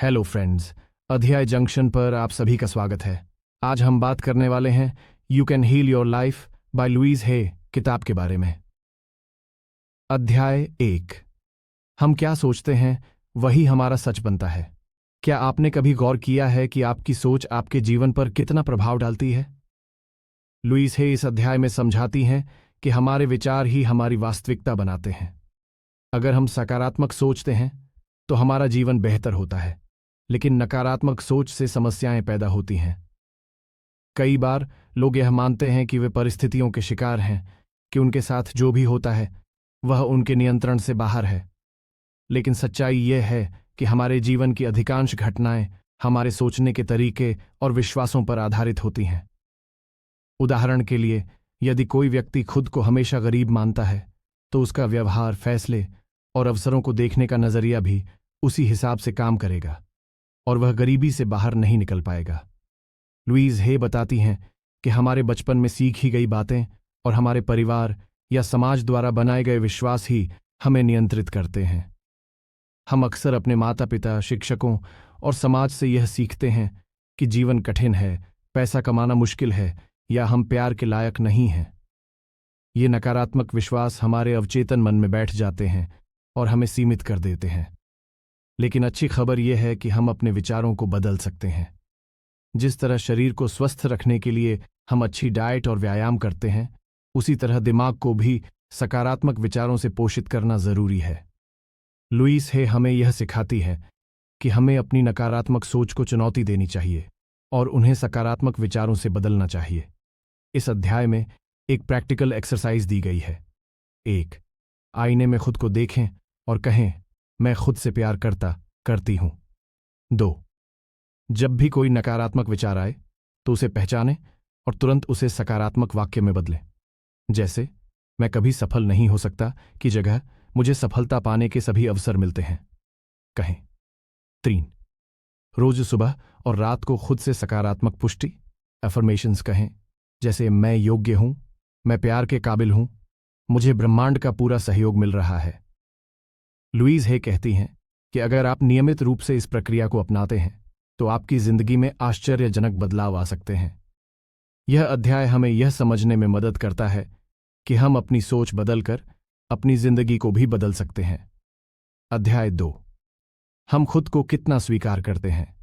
Hello friends, अध्याय junction पर आप सभी का स्वागत है। आज हम बात करने वाले हैं you can heal your life by Louise Hay किताब के बारे में। अध्याय 1। हम क्या सोचते हैं वही हमारा सच बनता है। क्या आपने कभी गौर किया है कि आपकी सोच आपके जीवन पर कितना प्रभाव डालती है? लुईस हे इस अध्याय में समझाती हैं कि हमारे विचार ही हमारी वास्तविकता बनाते हैं। अगर हम सकारात्मक सोचते हैं तो हमारा जीवन बेहतर होता है, लेकिन नकारात्मक सोच से समस्याएं पैदा होती हैं। कई बार लोग यह मानते हैं कि वे परिस्थितियों के शिकार हैं, कि उनके साथ जो भी होता है वह उनके नियंत्रण से बाहर है। लेकिन सच्चाई यह है कि हमारे जीवन की अधिकांश घटनाएं हमारे सोचने के तरीके और विश्वासों पर आधारित होती हैं। उदाहरण के लिए, यदि कोई व्यक्ति खुद को हमेशा गरीब मानता है तो उसका व्यवहार, फैसले और अवसरों को देखने का नजरिया भी उसी हिसाब से काम करेगा और वह गरीबी से बाहर नहीं निकल पाएगा। लुईस हे बताती हैं कि हमारे बचपन में सीखी गई बातें और हमारे परिवार या समाज द्वारा बनाए गए विश्वास ही हमें नियंत्रित करते हैं। हम अक्सर अपने माता पिता, शिक्षकों और समाज से यह सीखते हैं कि जीवन कठिन है, पैसा कमाना मुश्किल है या हम प्यार के लायक नहीं हैं। ये नकारात्मक विश्वास हमारे अवचेतन मन में बैठ जाते हैं और हमें सीमित कर देते हैं। लेकिन अच्छी खबर यह है कि हम अपने विचारों को बदल सकते हैं। जिस तरह शरीर को स्वस्थ रखने के लिए हम अच्छी डाइट और व्यायाम करते हैं, उसी तरह दिमाग को भी सकारात्मक विचारों से पोषित करना जरूरी है। लुईस हे हमें यह सिखाती है कि हमें अपनी नकारात्मक सोच को चुनौती देनी चाहिए और उन्हें सकारात्मक विचारों से बदलना चाहिए। इस अध्याय में एक प्रैक्टिकल एक्सरसाइज दी गई है। 1. आईने में खुद को देखें और कहें, मैं खुद से प्यार करती हूं। 2. जब भी कोई नकारात्मक विचार आए तो उसे पहचानें और तुरंत उसे सकारात्मक वाक्य में बदलें। जैसे, मैं कभी सफल नहीं हो सकता की जगह मुझे सफलता पाने के सभी अवसर मिलते हैं कहें। 3. रोज सुबह और रात को खुद से सकारात्मक पुष्टि अफर्मेशंस कहें, जैसे मैं योग्य हूं, मैं प्यार के काबिल हूं, मुझे ब्रह्मांड का पूरा सहयोग मिल रहा है। लुईस हे कहती हैं कि अगर आप नियमित रूप से इस प्रक्रिया को अपनाते हैं तो आपकी जिंदगी में आश्चर्यजनक बदलाव आ सकते हैं। यह अध्याय हमें यह समझने में मदद करता है कि हम अपनी सोच बदलकर अपनी जिंदगी को भी बदल सकते हैं। अध्याय 2। हम खुद को कितना स्वीकार करते हैं।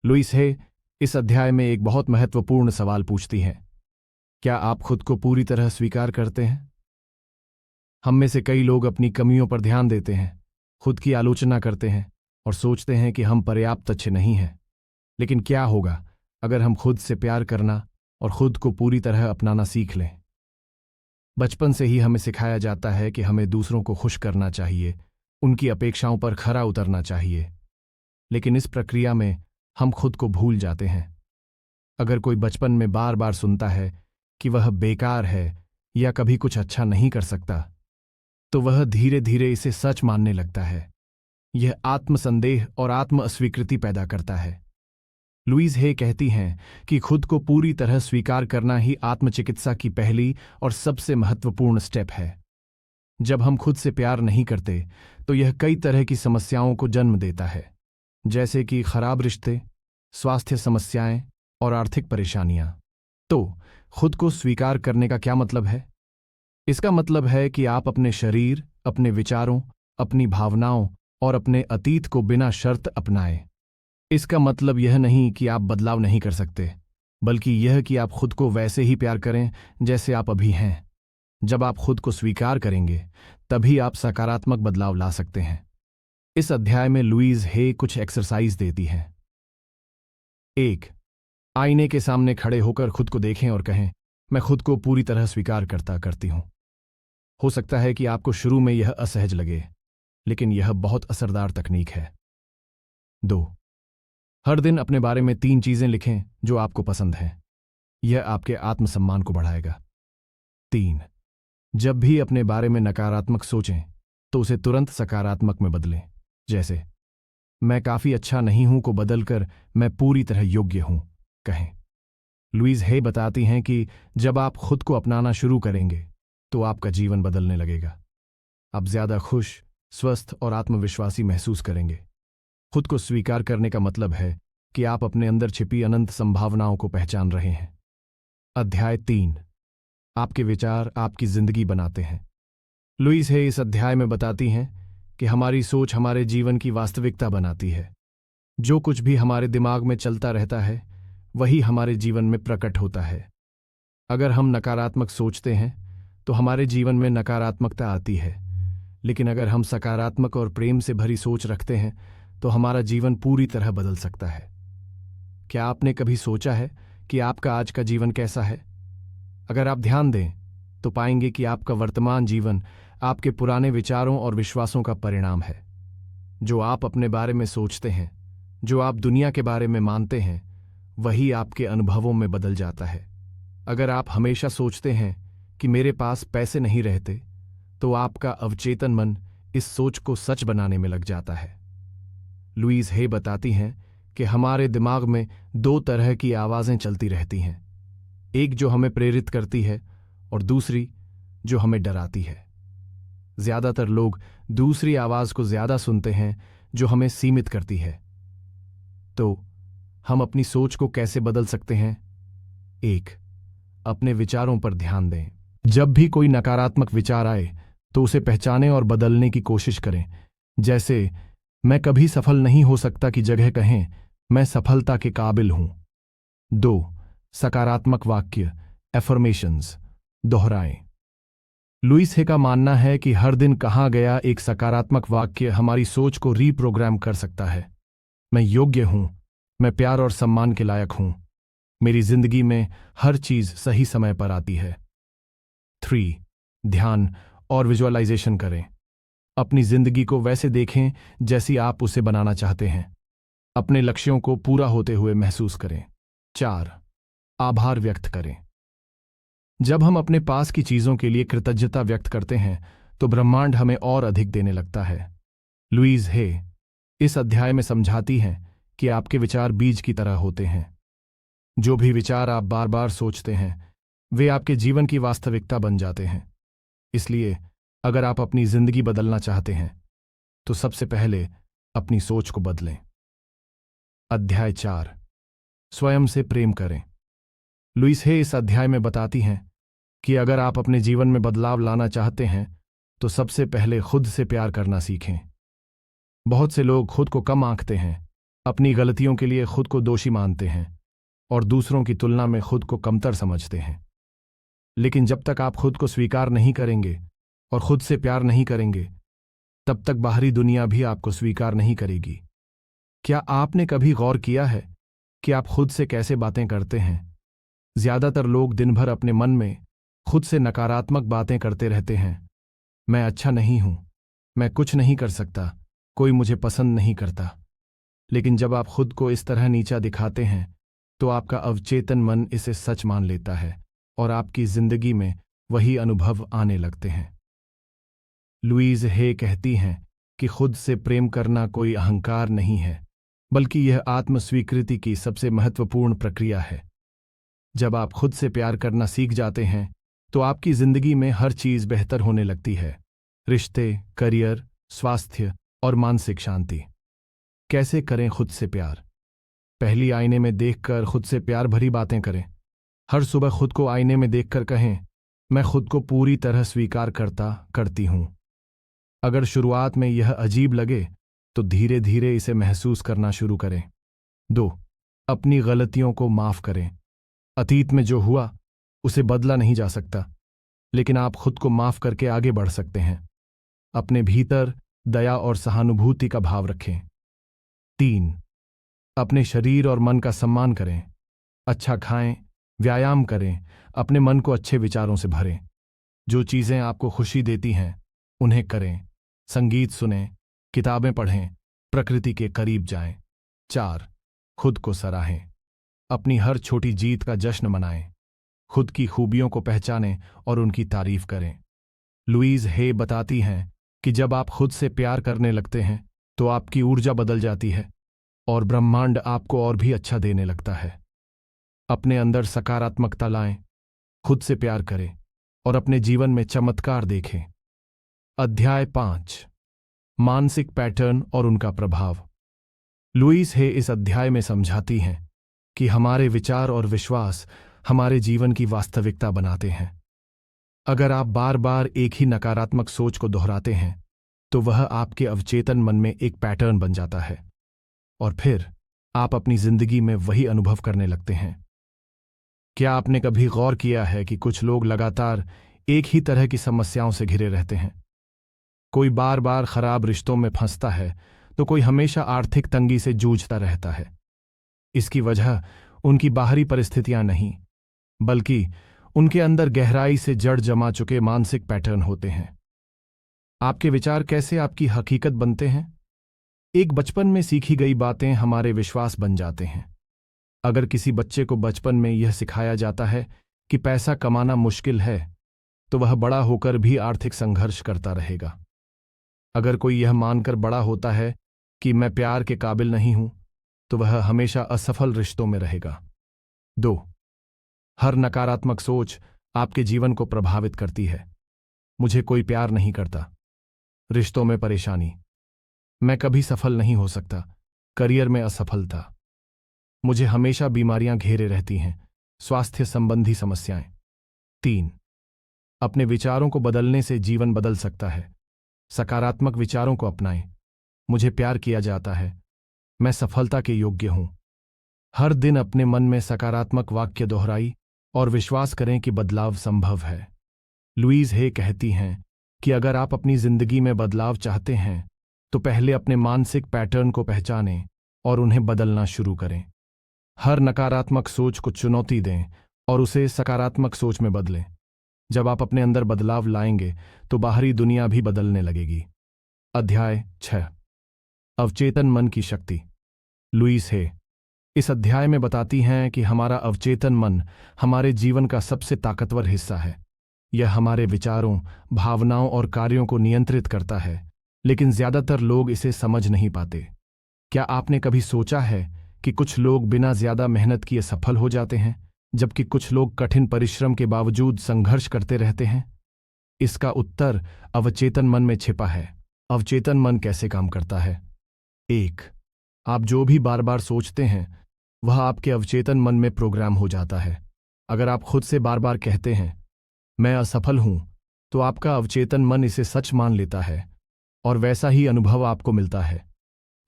लुईस हे इस अध्याय में एक बहुत महत्वपूर्ण सवाल पूछती हैं। क्या आप खुद को पूरी तरह स्वीकार करते हैं? हम में से कई लोग अपनी कमियों पर ध्यान देते हैं, खुद की आलोचना करते हैं और सोचते हैं कि हम पर्याप्त अच्छे नहीं हैं। लेकिन क्या होगा अगर हम खुद से प्यार करना और खुद को पूरी तरह अपनाना सीख लें? बचपन से ही हमें सिखाया जाता है कि हमें दूसरों को खुश करना चाहिए, उनकी अपेक्षाओं पर खरा उतरना चाहिए। लेकिन इस प्रक्रिया में हम खुद को भूल जाते हैं। अगर कोई बचपन में बार बार सुनता है कि वह बेकार है या कभी कुछ अच्छा नहीं कर सकता, तो वह धीरे धीरे इसे सच मानने लगता है। यह आत्मसंदेह और आत्म अस्वीकृति पैदा करता है। लुईस हे कहती हैं कि खुद को पूरी तरह स्वीकार करना ही आत्मचिकित्सा की पहली और सबसे महत्वपूर्ण स्टेप है। जब हम खुद से प्यार नहीं करते तो यह कई तरह की समस्याओं को जन्म देता है, जैसे कि खराब रिश्ते, स्वास्थ्य समस्याएं और आर्थिक परेशानियां। तो खुद को स्वीकार करने का क्या मतलब है? इसका मतलब है कि आप अपने शरीर, अपने विचारों, अपनी भावनाओं और अपने अतीत को बिना शर्त अपनाएं। इसका मतलब यह नहीं कि आप बदलाव नहीं कर सकते, बल्कि यह कि आप खुद को वैसे ही प्यार करें जैसे आप अभी हैं। जब आप खुद को स्वीकार करेंगे तभी आप सकारात्मक बदलाव ला सकते हैं। इस अध्याय में लुईस हे कुछ एक्सरसाइज देती हैं। 1. आईने के सामने खड़े होकर खुद को देखें और कहें, मैं खुद को पूरी तरह स्वीकार करती हूं। हो सकता है कि आपको शुरू में यह असहज लगे, लेकिन यह बहुत असरदार तकनीक है। 2. हर दिन अपने बारे में 3 चीजें लिखें जो आपको पसंद हैं। यह आपके आत्मसम्मान को बढ़ाएगा। 3. जब भी अपने बारे में नकारात्मक सोचें तो उसे तुरंत सकारात्मक में बदलें, जैसे मैं काफी अच्छा नहीं हूं को बदलकर मैं पूरी तरह योग्य हूं कहें। लुईस हे बताती हैं कि जब आप खुद को अपनाना शुरू करेंगे तो आपका जीवन बदलने लगेगा। आप ज्यादा खुश, स्वस्थ और आत्मविश्वासी महसूस करेंगे। खुद को स्वीकार करने का मतलब है कि आप अपने अंदर छिपी अनंत संभावनाओं को पहचान रहे हैं। अध्याय 3। आपके विचार आपकी जिंदगी बनाते हैं। लुईस है इस अध्याय में बताती हैं कि हमारी सोच हमारे जीवन की वास्तविकता बनाती है। जो कुछ भी हमारे दिमाग में चलता रहता है वही हमारे जीवन में प्रकट होता है। अगर हम नकारात्मक सोचते हैं तो हमारे जीवन में नकारात्मकता आती है, लेकिन अगर हम सकारात्मक और प्रेम से भरी सोच रखते हैं तो हमारा जीवन पूरी तरह बदल सकता है। क्या आपने कभी सोचा है कि आपका आज का जीवन कैसा है? अगर आप ध्यान दें तो पाएंगे कि आपका वर्तमान जीवन आपके पुराने विचारों और विश्वासों का परिणाम है। जो आप अपने बारे में सोचते हैं, जो आप दुनिया के बारे में मानते हैं, वही आपके अनुभवों में बदल जाता है। अगर आप हमेशा सोचते हैं कि मेरे पास पैसे नहीं रहते, तो आपका अवचेतन मन इस सोच को सच बनाने में लग जाता है। लुईस हे बताती हैं कि हमारे दिमाग में 2 तरह की आवाजें चलती रहती हैं, एक जो हमें प्रेरित करती है और दूसरी जो हमें डराती है। ज्यादातर लोग दूसरी आवाज को ज्यादा सुनते हैं जो हमें सीमित करती है। तो हम अपनी सोच को कैसे बदल सकते हैं? 1. अपने विचारों पर ध्यान दें। जब भी कोई नकारात्मक विचार आए तो उसे पहचानें और बदलने की कोशिश करें। जैसे मैं कभी सफल नहीं हो सकता की जगह कहें मैं सफलता के काबिल हूं। 2. सकारात्मक वाक्य एफर्मेशंस दोहराएं। लुईस हे का मानना है कि हर दिन कहा गया एक सकारात्मक वाक्य हमारी सोच को रीप्रोग्राम कर सकता है। मैं योग्य हूं, मैं प्यार और सम्मान के लायक हूं, मेरी जिंदगी में हर चीज सही समय पर आती है। 3. ध्यान और विजुअलाइजेशन करें। अपनी जिंदगी को वैसे देखें जैसी आप उसे बनाना चाहते हैं। अपने लक्ष्यों को पूरा होते हुए महसूस करें। 4. आभार व्यक्त करें। जब हम अपने पास की चीजों के लिए कृतज्ञता व्यक्त करते हैं तो ब्रह्मांड हमें और अधिक देने लगता है। लुईस हे इस अध्याय में समझाती हैं कि आपके विचार बीज की तरह होते हैं। जो भी विचार आप बार बार सोचते हैं वे आपके जीवन की वास्तविकता बन जाते हैं। इसलिए अगर आप अपनी जिंदगी बदलना चाहते हैं तो सबसे पहले अपनी सोच को बदलें। अध्याय 4। स्वयं से प्रेम करें। लुईस हे इस अध्याय में बताती हैं कि अगर आप अपने जीवन में बदलाव लाना चाहते हैं तो सबसे पहले खुद से प्यार करना सीखें। बहुत से लोग खुद को कम आंकते हैं, अपनी गलतियों के लिए खुद को दोषी मानते हैं और दूसरों की तुलना में खुद को कमतर समझते हैं। लेकिन जब तक आप खुद को स्वीकार नहीं करेंगे और खुद से प्यार नहीं करेंगे, तब तक बाहरी दुनिया भी आपको स्वीकार नहीं करेगी। क्या आपने कभी गौर किया है कि आप खुद से कैसे बातें करते हैं? ज्यादातर लोग दिन भर अपने मन में खुद से नकारात्मक बातें करते रहते हैं। मैं अच्छा नहीं हूं, मैं कुछ नहीं कर सकता, कोई मुझे पसंद नहीं करता। लेकिन जब आप खुद को इस तरह नीचा दिखाते हैं तो आपका अवचेतन मन इसे सच मान लेता है और आपकी जिंदगी में वही अनुभव आने लगते हैं। लुईस हे कहती हैं कि खुद से प्रेम करना कोई अहंकार नहीं है, बल्कि यह आत्मस्वीकृति की सबसे महत्वपूर्ण प्रक्रिया है। जब आप खुद से प्यार करना सीख जाते हैं तो आपकी जिंदगी में हर चीज बेहतर होने लगती है। रिश्ते, करियर, स्वास्थ्य और मानसिक शांति। कैसे करें खुद से प्यार? पहली आईने में देखकर खुद से प्यार भरी बातें करें। हर सुबह खुद को आईने में देखकर कहें, मैं खुद को पूरी तरह स्वीकार करती हूं। अगर शुरुआत में यह अजीब लगे तो धीरे धीरे इसे महसूस करना शुरू करें। 2. अपनी गलतियों को माफ करें। अतीत में जो हुआ उसे बदला नहीं जा सकता, लेकिन आप खुद को माफ करके आगे बढ़ सकते हैं। अपने भीतर दया और सहानुभूति का भाव रखें। 3. अपने शरीर और मन का सम्मान करें। अच्छा खाएं, व्यायाम करें, अपने मन को अच्छे विचारों से भरें। जो चीजें आपको खुशी देती हैं उन्हें करें। संगीत सुनें, किताबें पढ़ें, प्रकृति के करीब जाएं। 4. खुद को सराहें। अपनी हर छोटी जीत का जश्न मनाएं। खुद की खूबियों को पहचानें और उनकी तारीफ करें। लुईस हे बताती हैं कि जब आप खुद से प्यार करने लगते हैं तो आपकी ऊर्जा बदल जाती है और ब्रह्मांड आपको और भी अच्छा देने लगता है। अपने अंदर सकारात्मकता लाएं, खुद से प्यार करें और अपने जीवन में चमत्कार देखें। अध्याय 5। मानसिक पैटर्न और उनका प्रभाव। लुईस हे इस अध्याय में समझाती हैं कि हमारे विचार और विश्वास हमारे जीवन की वास्तविकता बनाते हैं। अगर आप बार बार एक ही नकारात्मक सोच को दोहराते हैं तो वह आपके अवचेतन मन में एक पैटर्न बन जाता है और फिर आप अपनी जिंदगी में वही अनुभव करने लगते हैं। क्या आपने कभी गौर किया है कि कुछ लोग लगातार एक ही तरह की समस्याओं से घिरे रहते हैं? कोई बार बार खराब रिश्तों में फंसता है तो कोई हमेशा आर्थिक तंगी से जूझता रहता है। इसकी वजह उनकी बाहरी परिस्थितियां नहीं, बल्कि उनके अंदर गहराई से जड़ जमा चुके मानसिक पैटर्न होते हैं। आपके विचार कैसे आपकी हकीकत बनते हैं? एक बचपन में सीखी गई बातें हमारे विश्वास बन जाते हैं। अगर किसी बच्चे को बचपन में यह सिखाया जाता है कि पैसा कमाना मुश्किल है, तो वह बड़ा होकर भी आर्थिक संघर्ष करता रहेगा। अगर कोई यह मानकर बड़ा होता है कि मैं प्यार के काबिल नहीं हूं, तो वह हमेशा असफल रिश्तों में रहेगा। 2. हर नकारात्मक सोच आपके जीवन को प्रभावित करती है। मुझे कोई प्यार नहीं करता, रिश्तों में परेशानी, मैं कभी सफल नहीं हो सकता, करियर में असफलता, मुझे हमेशा बीमारियां घेरे रहती हैं, स्वास्थ्य संबंधी समस्याएं। 3. अपने विचारों को बदलने से जीवन बदल सकता है। सकारात्मक विचारों को अपनाएं। मुझे प्यार किया जाता है, मैं सफलता के योग्य हूं। हर दिन अपने मन में सकारात्मक वाक्य दोहराई और विश्वास करें कि बदलाव संभव है। लुईस हे कहती हैं कि अगर आप अपनी जिंदगी में बदलाव चाहते हैं तो पहले अपने मानसिक पैटर्न को पहचानें और उन्हें बदलना शुरू करें। हर नकारात्मक सोच को चुनौती दें और उसे सकारात्मक सोच में बदलें। जब आप अपने अंदर बदलाव लाएंगे तो बाहरी दुनिया भी बदलने लगेगी। अध्याय 6, अवचेतन मन की शक्ति। लुईस हे इस अध्याय में बताती हैं कि हमारा अवचेतन मन हमारे जीवन का सबसे ताकतवर हिस्सा है। यह हमारे विचारों, भावनाओं और कार्यों को नियंत्रित करता है, लेकिन ज्यादातर लोग इसे समझ नहीं पाते। क्या आपने कभी सोचा है कि कुछ लोग बिना ज्यादा मेहनत किए सफल हो जाते हैं, जबकि कुछ लोग कठिन परिश्रम के बावजूद संघर्ष करते रहते हैं? इसका उत्तर अवचेतन मन में छिपा है। अवचेतन मन कैसे काम करता है? 1. आप जो भी बार बार सोचते हैं वह आपके अवचेतन मन में प्रोग्राम हो जाता है। अगर आप खुद से बार बार कहते हैं मैं असफल हूं, तो आपका अवचेतन मन इसे सच मान लेता है और वैसा ही अनुभव आपको मिलता है।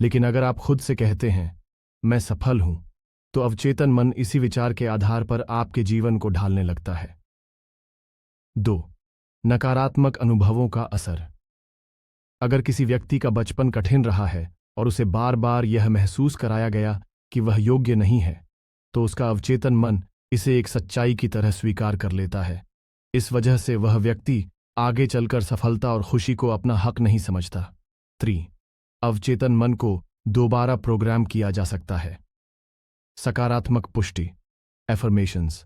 लेकिन अगर आप खुद से कहते हैं मैं सफल हूं, तो अवचेतन मन इसी विचार के आधार पर आपके जीवन को ढालने लगता है। 2. नकारात्मक अनुभवों का असर। अगर किसी व्यक्ति का बचपन कठिन रहा है और उसे बार बार यह महसूस कराया गया कि वह योग्य नहीं है, तो उसका अवचेतन मन इसे एक सच्चाई की तरह स्वीकार कर लेता है। इस वजह से वह व्यक्ति आगे चलकर सफलता और खुशी को अपना हक नहीं समझता। 3. अवचेतन मन को दोबारा प्रोग्राम किया जा सकता है। सकारात्मक पुष्टि, एफर्मेशंस।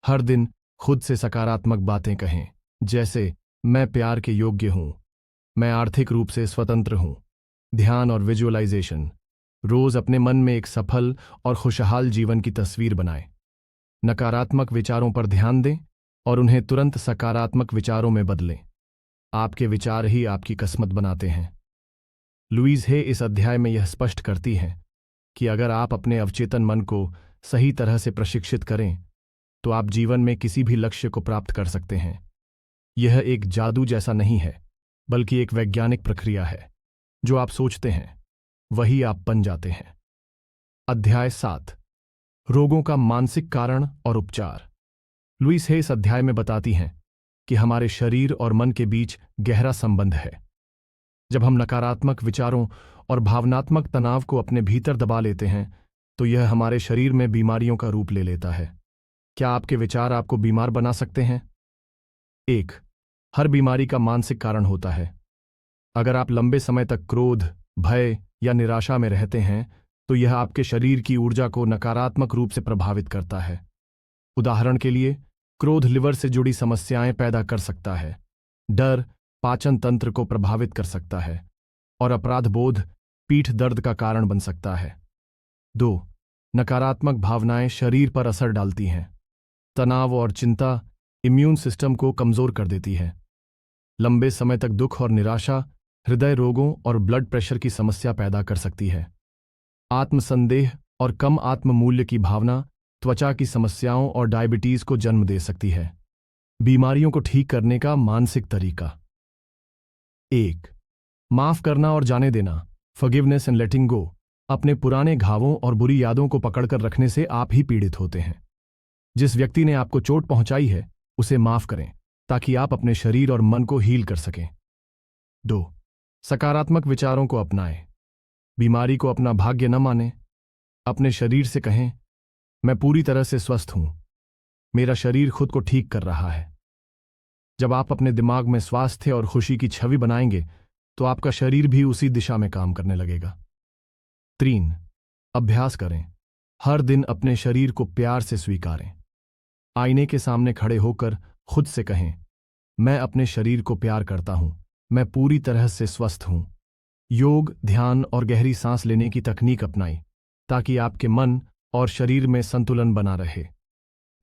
हर दिन खुद से सकारात्मक बातें कहें, जैसे मैं प्यार के योग्य हूं, मैं आर्थिक रूप से स्वतंत्र हूं। ध्यान और विजुअलाइजेशन। रोज अपने मन में एक सफल और खुशहाल जीवन की तस्वीर बनाएं। नकारात्मक विचारों पर ध्यान दें और उन्हें तुरंत सकारात्मक विचारों में बदलें। आपके विचार ही आपकी किस्मत बनाते हैं। लुईस हे इस अध्याय में यह स्पष्ट करती हैं कि अगर आप अपने अवचेतन मन को सही तरह से प्रशिक्षित करें तो आप जीवन में किसी भी लक्ष्य को प्राप्त कर सकते हैं। यह एक जादू जैसा नहीं है, बल्कि एक वैज्ञानिक प्रक्रिया है। जो आप सोचते हैं वही आप बन जाते हैं। अध्याय 7, रोगों का मानसिक कारण और उपचार। लुईस हे इस अध्याय में बताती हैं कि हमारे शरीर और मन के बीच गहरा संबंध है। जब हम नकारात्मक विचारों और भावनात्मक तनाव को अपने भीतर दबा लेते हैं तो यह हमारे शरीर में बीमारियों का रूप ले लेता है। क्या आपके विचार आपको बीमार बना सकते हैं? 1. हर बीमारी का मानसिक कारण होता है। अगर आप लंबे समय तक क्रोध, भय या निराशा में रहते हैं तो यह आपके शरीर की ऊर्जा को नकारात्मक रूप से प्रभावित करता है। उदाहरण के लिए, क्रोध लिवर से जुड़ी समस्याएं पैदा कर सकता है, डर पाचन तंत्र को प्रभावित कर सकता है और अपराध बोध पीठ दर्द का कारण बन सकता है। 2. नकारात्मक भावनाएं शरीर पर असर डालती हैं। तनाव और चिंता इम्यून सिस्टम को कमजोर कर देती है। लंबे समय तक दुख और निराशा हृदय रोगों और ब्लड प्रेशर की समस्या पैदा कर सकती है। आत्मसंदेह और कम आत्ममूल्य की भावना त्वचा की समस्याओं और डायबिटीज को जन्म दे सकती है। बीमारियों को ठीक करने का मानसिक तरीका। 1. माफ करना और जाने देना। फॉरगिवनेस एंड लेटिंग गो। अपने पुराने घावों और बुरी यादों को पकड़कर रखने से आप ही पीड़ित होते हैं। जिस व्यक्ति ने आपको चोट पहुंचाई है उसे माफ करें ताकि आप अपने शरीर और मन को हील कर सकें। 2. सकारात्मक विचारों को अपनाएं। बीमारी को अपना भाग्य न मानें। अपने शरीर से कहें, मैं पूरी तरह से स्वस्थ हूं, मेरा शरीर खुद को ठीक कर रहा है। जब आप अपने दिमाग में स्वास्थ्य और खुशी की छवि बनाएंगे तो आपका शरीर भी उसी दिशा में काम करने लगेगा। 3. अभ्यास करें। हर दिन अपने शरीर को प्यार से स्वीकारें। आईने के सामने खड़े होकर खुद से कहें, मैं अपने शरीर को प्यार करता हूं, मैं पूरी तरह से स्वस्थ हूं। योग, ध्यान और गहरी सांस लेने की तकनीक अपनाएं ताकि आपके मन और शरीर में संतुलन बना रहे।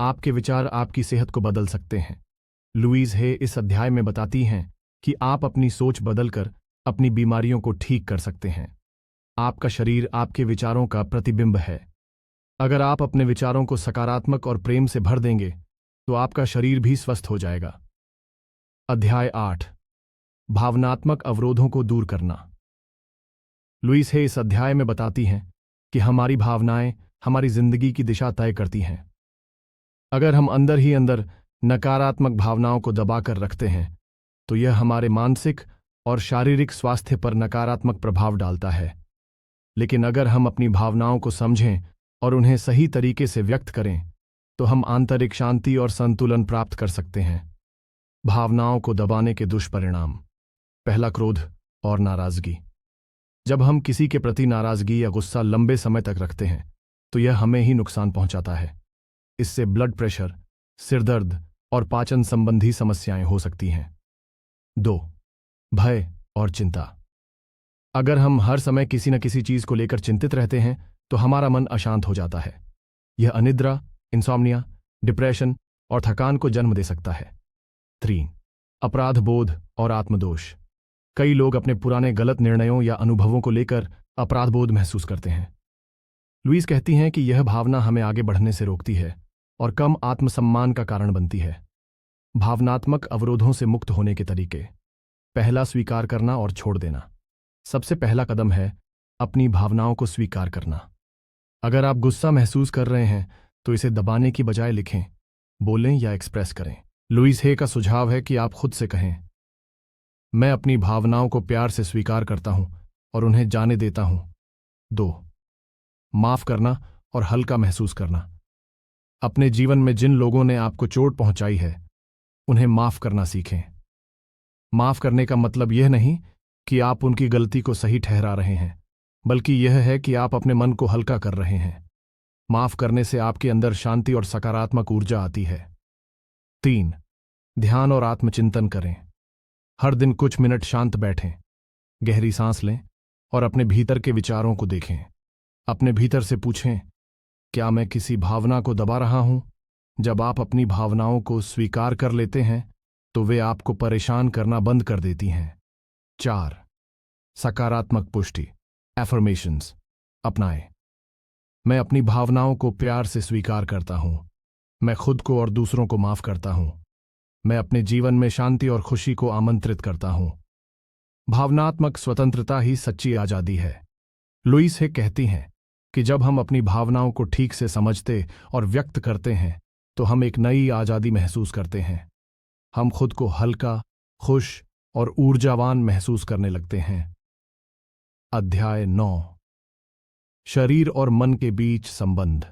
आपके विचार आपकी सेहत को बदल सकते हैं। लुईज हे इस अध्याय में बताती हैं कि आप अपनी सोच बदलकर अपनी बीमारियों को ठीक कर सकते हैं। आपका शरीर आपके विचारों का प्रतिबिंब है। अगर आप अपने विचारों को सकारात्मक और प्रेम से भर देंगे तो आपका शरीर भी स्वस्थ हो जाएगा। अध्याय 8. भावनात्मक अवरोधों को दूर करना। लुईस हे इस अध्याय में बताती हैं कि हमारी भावनाएं हमारी जिंदगी की दिशा तय करती हैं। अगर हम अंदर ही अंदर नकारात्मक भावनाओं को दबाकर रखते हैं तो यह हमारे मानसिक और शारीरिक स्वास्थ्य पर नकारात्मक प्रभाव डालता है। लेकिन अगर हम अपनी भावनाओं को समझें और उन्हें सही तरीके से व्यक्त करें तो हम आंतरिक शांति और संतुलन प्राप्त कर सकते हैं। भावनाओं को दबाने के दुष्परिणाम। पहला, क्रोध और नाराजगी। जब हम किसी के प्रति नाराजगी या गुस्सा लंबे समय तक रखते हैं तो यह हमें ही नुकसान पहुंचाता है। इससे ब्लड प्रेशर, सिरदर्द और पाचन संबंधी समस्याएं हो सकती हैं। 2. भय और चिंता। अगर हम हर समय किसी न किसी चीज को लेकर चिंतित रहते हैं तो हमारा मन अशांत हो जाता है। यह अनिद्रा, इंसोम्निया, डिप्रेशन और थकान को जन्म दे सकता है। 3. अपराध बोध और आत्मदोष। कई लोग अपने पुराने गलत निर्णयों या अनुभवों को लेकर अपराध बोध महसूस करते हैं। लुईस कहती हैं कि यह भावना हमें आगे बढ़ने से रोकती है और कम आत्मसम्मान का कारण बनती है। भावनात्मक अवरोधों से मुक्त होने के तरीके। पहला, स्वीकार करना और छोड़ देना। सबसे पहला कदम है अपनी भावनाओं को स्वीकार करना। अगर आप गुस्सा महसूस कर रहे हैं तो इसे दबाने की बजाय लिखें, बोलें या एक्सप्रेस करें। लुईस हे का सुझाव है कि आप खुद से कहें, मैं अपनी भावनाओं को प्यार से स्वीकार करता हूं और उन्हें जाने देता हूं। 2. माफ करना और हल्का महसूस करना। अपने जीवन में जिन लोगों ने आपको चोट पहुंचाई है उन्हें माफ करना सीखें। माफ करने का मतलब यह नहीं कि आप उनकी गलती को सही ठहरा रहे हैं, बल्कि यह है कि आप अपने मन को हल्का कर रहे हैं। माफ करने से आपके अंदर शांति और सकारात्मक ऊर्जा आती है। 3. ध्यान और आत्मचिंतन करें। हर दिन कुछ मिनट शांत बैठें, गहरी सांस लें और अपने भीतर के विचारों को देखें। अपने भीतर से पूछें, क्या मैं किसी भावना को दबा रहा हूं? जब आप अपनी भावनाओं को स्वीकार कर लेते हैं तो वे आपको परेशान करना बंद कर देती हैं। 4. सकारात्मक पुष्टि, एफर्मेशंस अपनाएं। मैं अपनी भावनाओं को प्यार से स्वीकार करता हूं। मैं खुद को और दूसरों को माफ करता हूं। मैं अपने जीवन में शांति और खुशी को आमंत्रित करता हूं। भावनात्मक स्वतंत्रता ही सच्ची आजादी है। लुईस हे कहती हैं कि जब हम अपनी भावनाओं को ठीक से समझते और व्यक्त करते हैं तो हम एक नई आजादी महसूस करते हैं। हम खुद को हल्का, खुश और ऊर्जावान महसूस करने लगते हैं। अध्याय 9. शरीर और मन के बीच संबंध।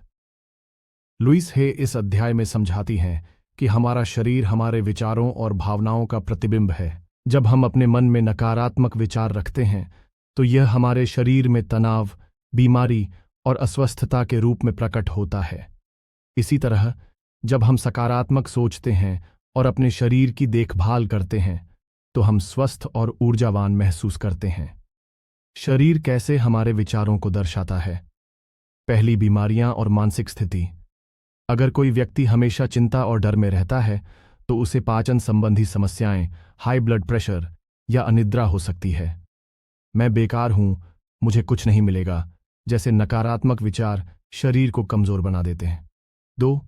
लुईस हे इस अध्याय में समझाती हैं कि हमारा शरीर हमारे विचारों और भावनाओं का प्रतिबिंब है। जब हम अपने मन में नकारात्मक विचार रखते हैं तो यह हमारे शरीर में तनाव, बीमारी और अस्वस्थता के रूप में प्रकट होता है। इसी तरह जब हम सकारात्मक सोचते हैं और अपने शरीर की देखभाल करते हैं तो हम स्वस्थ और ऊर्जावान महसूस करते हैं। शरीर कैसे हमारे विचारों को दर्शाता है? पहली, बीमारियां और मानसिक स्थिति। अगर कोई व्यक्ति हमेशा चिंता और डर में रहता है तो उसे पाचन संबंधी समस्याएं, हाई ब्लड प्रेशर या अनिद्रा हो सकती है। मैं बेकार हूं, मुझे कुछ नहीं मिलेगा, जैसे नकारात्मक विचार शरीर को कमजोर बना देते हैं। 2.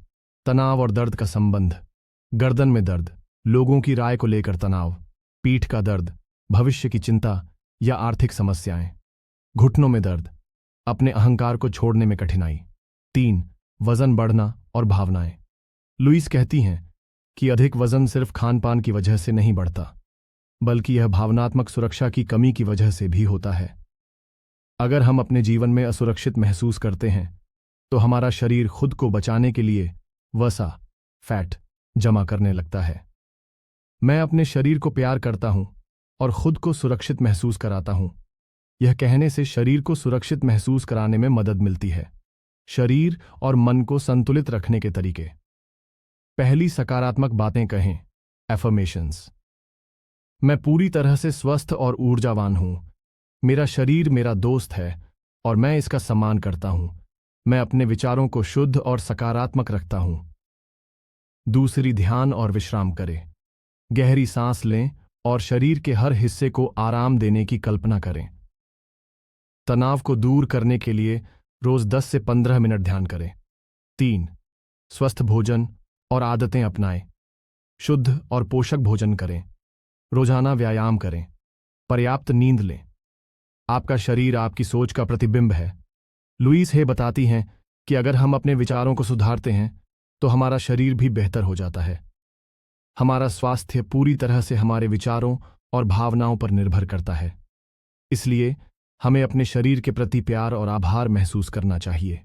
तनाव और दर्द का संबंध। गर्दन में दर्द, लोगों की राय को लेकर तनाव, पीठ का दर्द, भविष्य की चिंता या आर्थिक समस्याएं। घुटनों में दर्द, अपने अहंकार को छोड़ने में कठिनाई। 3. वजन बढ़ना और भावनाएं। लुईस कहती हैं कि अधिक वजन सिर्फ खान पान की वजह से नहीं बढ़ता, बल्कि यह भावनात्मक सुरक्षा की कमी की वजह से भी होता है। अगर हम अपने जीवन में असुरक्षित महसूस करते हैं तो हमारा शरीर खुद को बचाने के लिए वसा, फैट जमा करने लगता है। मैं अपने शरीर को प्यार करता हूं और खुद को सुरक्षित महसूस कराता हूं। यह कहने से शरीर को सुरक्षित महसूस कराने में मदद मिलती है। शरीर और मन को संतुलित रखने के तरीके। पहली, सकारात्मक बातें कहें, एफर्मेशंस। मैं पूरी तरह से स्वस्थ और ऊर्जावान हूं। मेरा शरीर मेरा दोस्त है और मैं इसका सम्मान करता हूं। मैं अपने विचारों को शुद्ध और सकारात्मक रखता हूं। दूसरी, ध्यान और विश्राम करें। गहरी सांस लें और शरीर के हर हिस्से को आराम देने की कल्पना करें। तनाव को दूर करने के लिए रोज 10 से 15 मिनट ध्यान करें। 3. स्वस्थ भोजन और आदतें अपनाएं। शुद्ध और पोषक भोजन करें। रोजाना व्यायाम करें। पर्याप्त नींद लें। आपका शरीर आपकी सोच का प्रतिबिंब है। लुईस हे बताती हैं कि अगर हम अपने विचारों को सुधारते हैं तो हमारा शरीर भी बेहतर हो जाता है। हमारा स्वास्थ्य पूरी तरह से हमारे विचारों और भावनाओं पर निर्भर करता है। इसलिए हमें अपने शरीर के प्रति प्यार और आभार महसूस करना चाहिए।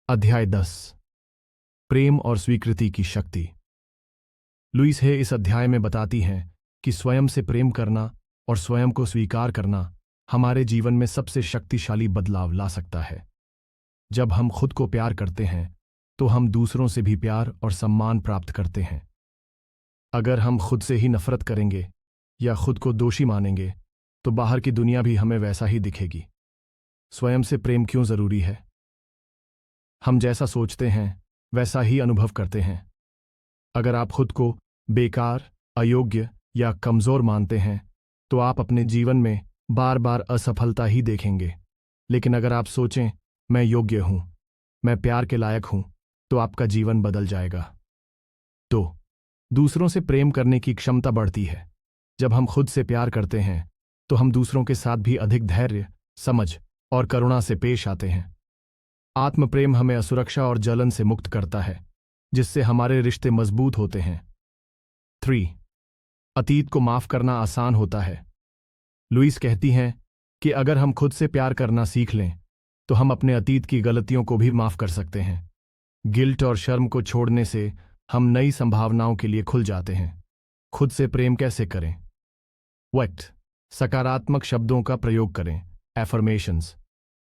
अध्याय 10, प्रेम और स्वीकृति की शक्ति। लुईस हे इस अध्याय में बताती हैं कि स्वयं से प्रेम करना और स्वयं को स्वीकार करना हमारे जीवन में सबसे शक्तिशाली बदलाव ला सकता है। जब हम खुद को प्यार करते हैं तो हम दूसरों से भी प्यार और सम्मान प्राप्त करते हैं। अगर हम खुद से ही नफरत करेंगे या खुद को दोषी मानेंगे तो बाहर की दुनिया भी हमें वैसा ही दिखेगी। स्वयं से प्रेम क्यों जरूरी है? हम जैसा सोचते हैं वैसा ही अनुभव करते हैं। अगर आप खुद को बेकार, अयोग्य या कमजोर मानते हैं तो आप अपने जीवन में बार बार असफलता ही देखेंगे। लेकिन अगर आप सोचें, मैं योग्य हूं, मैं प्यार के लायक हूं, तो आपका जीवन बदल जाएगा। तो दूसरों से प्रेम करने की क्षमता बढ़ती है। जब हम खुद से प्यार करते हैं तो हम दूसरों के साथ भी अधिक धैर्य, समझ और करुणा से पेश आते हैं। आत्म प्रेम हमें असुरक्षा और जलन से मुक्त करता है, जिससे हमारे रिश्ते मजबूत होते हैं। 3. अतीत को माफ करना आसान होता है। लुईस कहती हैं कि अगर हम खुद से प्यार करना सीख लें तो हम अपने अतीत की गलतियों को भी माफ कर सकते हैं। गिल्ट और शर्म को छोड़ने से हम नई संभावनाओं के लिए खुल जाते हैं। खुद से प्रेम कैसे करें? वक्त, सकारात्मक शब्दों का प्रयोग करें, एफर्मेशंस।